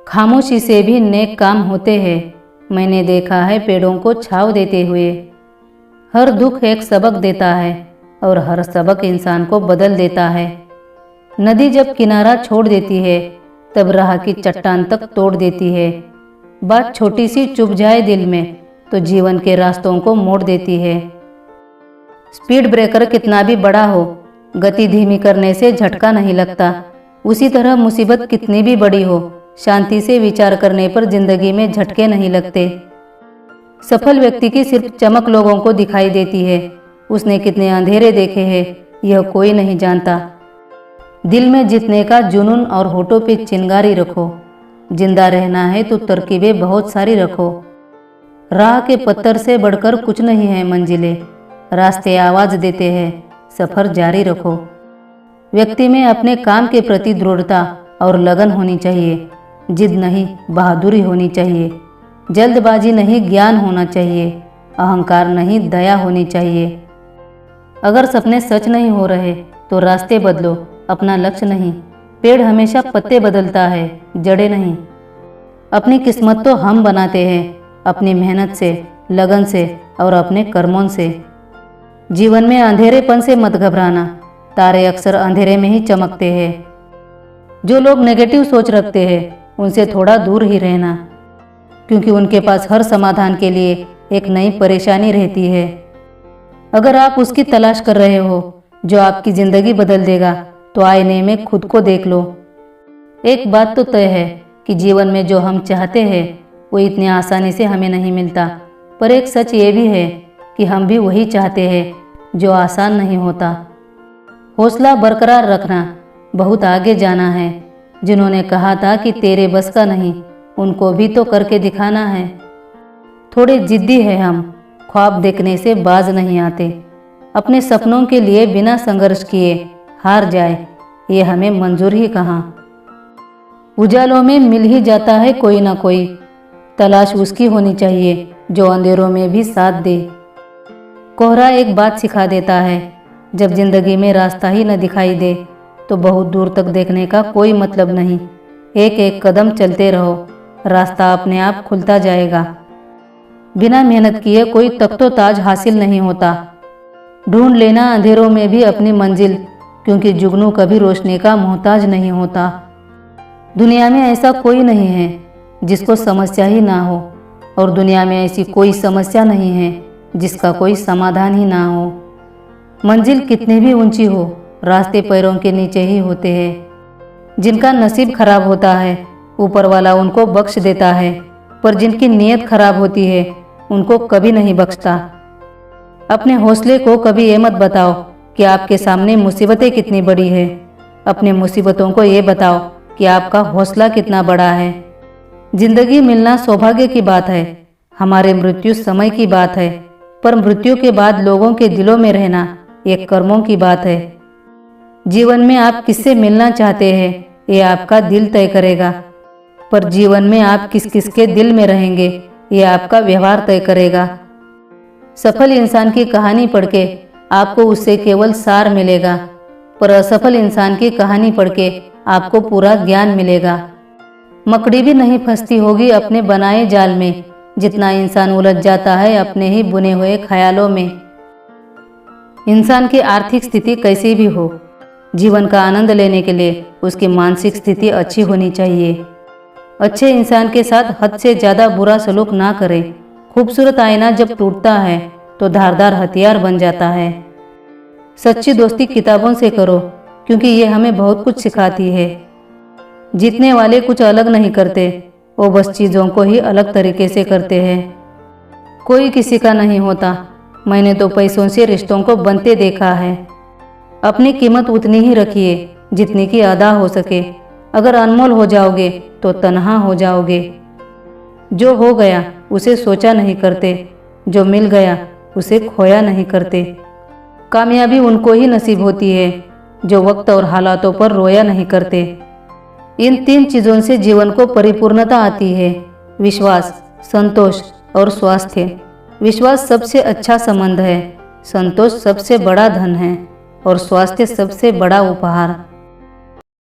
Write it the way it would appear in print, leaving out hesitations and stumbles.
खामोशी से भी नेक काम होते हैं। मैंने देखा है पेड़ों को छांव देते हुए। हर दुख एक सबक देता है और हर सबक इंसान को बदल देता है। नदी जब किनारा छोड़ देती है तब राह की चट्टान तक तोड़ देती है। बात छोटी सी चुभ जाए दिल में तो जीवन के रास्तों को मोड़ देती है। स्पीड ब्रेकर कितना भी बड़ा हो, गति धीमी करने से झटका नहीं लगता। उसी तरह मुसीबत कितनी भी बड़ी हो, शांति से विचार करने पर जिंदगी में झटके नहीं लगते। सफल व्यक्ति की सिर्फ चमक लोगों को दिखाई देती है। उसने कितने अंधेरे देखे हैं यह कोई नहीं जानता। दिल में जीतने का जुनून और होठों पे चिंगारी रखो। जिंदा रहना है तो तरकीबें बहुत सारी रखो। राह के पत्थर से बढ़कर कुछ नहीं है मंजिलें। रास्ते आवाज देते हैं, सफर जारी रखो। व्यक्ति में अपने काम के प्रति दृढ़ता और लगन होनी चाहिए। जिद नहीं, बहादुरी होनी चाहिए। जल्दबाजी नहीं, ज्ञान होना चाहिए। अहंकार नहीं, दया होनी चाहिए। अगर सपने सच नहीं हो रहे तो रास्ते बदलो, अपना लक्ष्य नहीं। पेड़ हमेशा पत्ते बदलता है, जड़ें नहीं। अपनी किस्मत तो हम बनाते हैं, अपनी मेहनत से, लगन से और अपने कर्मों से। जीवन में अंधेरेपन से मत घबराना, तारे अक्सर अंधेरे में ही चमकते हैं। जो लोग नेगेटिव सोच रखते हैं उनसे थोड़ा दूर ही रहना, क्योंकि उनके पास हर समाधान के लिए एक नई परेशानी रहती है। अगर आप उसकी तलाश कर रहे हो जो आपकी ज़िंदगी बदल देगा तो आईने में खुद को देख लो। एक बात तो तय है कि जीवन में जो हम चाहते हैं वो इतनी आसानी से हमें नहीं मिलता, पर एक सच ये भी है कि हम भी वही चाहते हैं जो आसान नहीं होता। हौसला बरकरार रखना, बहुत आगे जाना है। जिन्होंने कहा था कि तेरे बस का नहीं, उनको भी तो करके दिखाना है। थोड़े जिद्दी है हम, ख्वाब देखने से बाज नहीं आते। अपने सपनों के लिए बिना संघर्ष किए हार जाए ये हमें मंजूर ही कहाँ। उजालों में मिल ही जाता है कोई ना कोई, तलाश उसकी होनी चाहिए जो अंधेरों में भी साथ दे। कोहरा एक बात सिखा देता है, जब जिंदगी में रास्ता ही न दिखाई दे तो बहुत दूर तक देखने का कोई मतलब नहीं। एक एक कदम चलते रहो, रास्ता अपने आप खुलता जाएगा। बिना मेहनत किए कोई तख्तो ताज हासिल नहीं होता। ढूंढ लेना अंधेरों में भी अपनी मंजिल, क्योंकि जुगनू कभी रोशनी का मोहताज नहीं होता। दुनिया में ऐसा कोई नहीं है जिसको समस्या ही ना हो, और दुनिया में ऐसी कोई समस्या नहीं है जिसका कोई समाधान ही ना हो। मंजिल कितनी भी ऊंची हो, रास्ते पैरों के नीचे ही होते हैं। जिनका नसीब खराब होता है ऊपर वाला उनको बख्श देता है, पर जिनकी नीयत खराब होती है उनको कभी नहीं बख्शता। अपने हौसले को कभी ये मत बताओ कि आपके सामने मुसीबतें कितनी बड़ी है। अपने मुसीबतों को ये बताओ कि आपका हौसला कितना बड़ा है। जिंदगी मिलना सौभाग्य की बात है, हमारे मृत्यु समय की बात है, पर मृत्यु के बाद लोगों के दिलों में रहना एक कर्मों की बात है। जीवन में आप किससे मिलना चाहते हैं ये आपका दिल तय करेगा, पर जीवन में आप किस किस के दिल में रहेंगे ये आपका व्यवहार तय करेगा। सफल इंसान की कहानी पढ़ के आपको उससे केवल सार मिलेगा, पर असफल इंसान की कहानी पढ़ के आपको पूरा ज्ञान मिलेगा। मकड़ी भी नहीं फंसती होगी अपने बनाए जाल में, जितना इंसान उलझ जाता है अपने ही बुने हुए ख्यालों में। इंसान की आर्थिक स्थिति कैसी भी हो, जीवन का आनंद लेने के लिए उसकी मानसिक स्थिति अच्छी होनी चाहिए। अच्छे इंसान के साथ हद से ज़्यादा बुरा सलूक ना करें। खूबसूरत आईना जब टूटता है तो धारदार हथियार बन जाता है। सच्ची दोस्ती किताबों से करो, क्योंकि ये हमें बहुत कुछ सिखाती है। जीतने वाले कुछ अलग नहीं करते, वो बस चीज़ों को ही अलग तरीके से करते हैं। कोई किसी का नहीं होता, मैंने तो पैसों से रिश्तों को बनते देखा है। अपनी कीमत उतनी ही रखिए जितनी की अदा हो सके। अगर अनमोल हो जाओगे तो तन्हा हो जाओगे। जो हो गया उसे सोचा नहीं करते, जो मिल गया उसे खोया नहीं करते। कामयाबी उनको ही नसीब होती है जो वक्त और हालातों पर रोया नहीं करते। इन 3 चीज़ों से जीवन को परिपूर्णता आती है, विश्वास, संतोष और स्वास्थ्य। विश्वास सबसे अच्छा संबंध है, संतोष सबसे बड़ा धन है और स्वास्थ्य सबसे बड़ा उपहार।